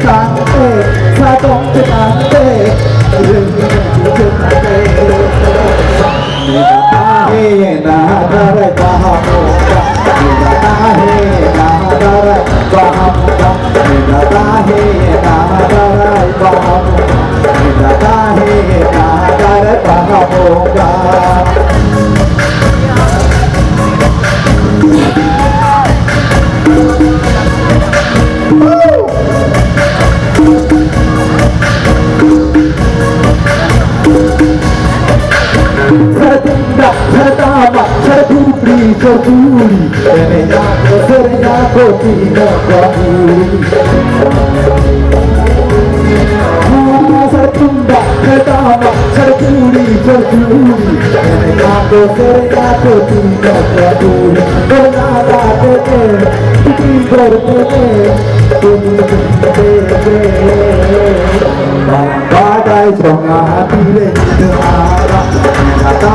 cantik, sadong cantik, Tertuli, serenya kotina kabuli. Sertunda, pertama, tertuli, serenya kotina kabuli. Bernada tete, tidur tete, badai songa hati lentera, kata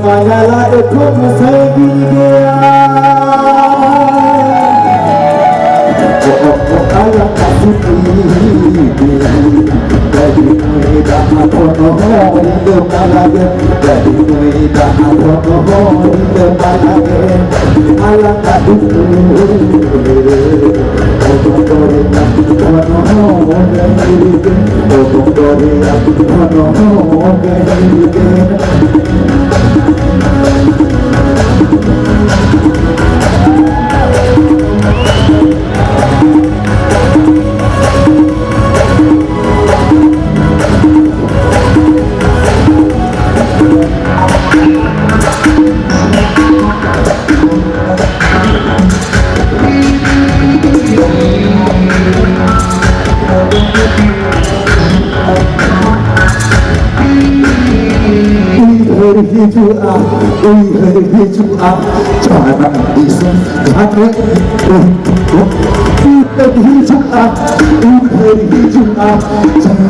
Malala ekom sagiya ala kasuti jadi muida apono hidup malage jadi muida apono hidup malage ala kasuti jangan bisa kata kita hidup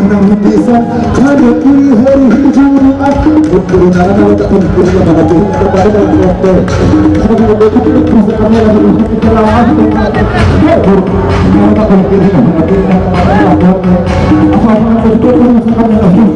jangan bisa kada hari hidup betul nara tak betul mana tu kepada waktu kalau betul bisa kamera berlawan betul nara tak betul apa betul kamera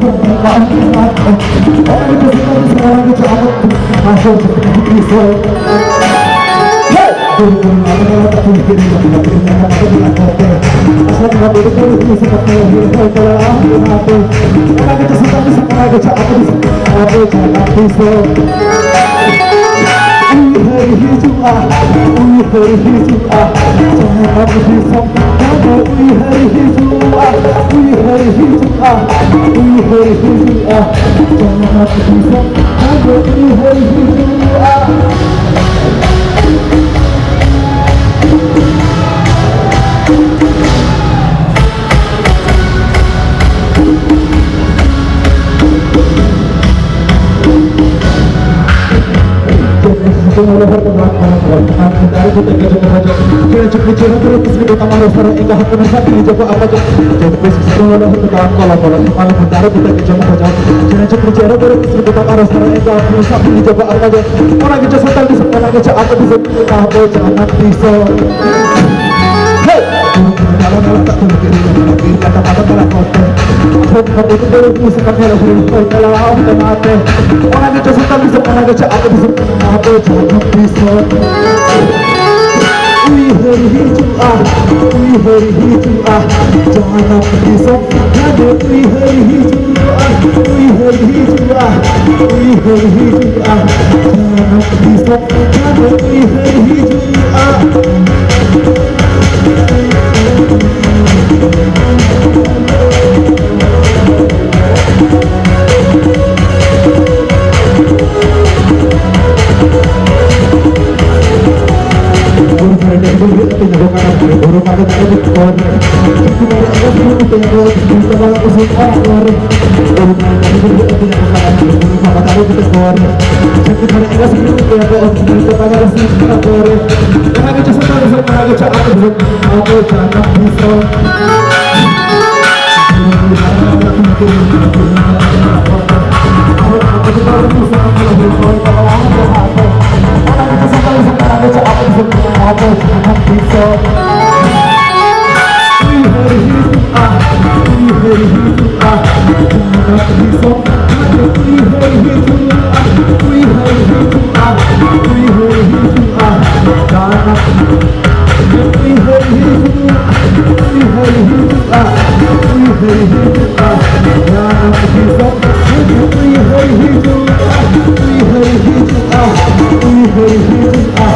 hari hijau kui hari hijau jangan bisa ada kui hari hijau kui hari hijau kui hari hijau jangan bisa ada kui hari hijau Hey,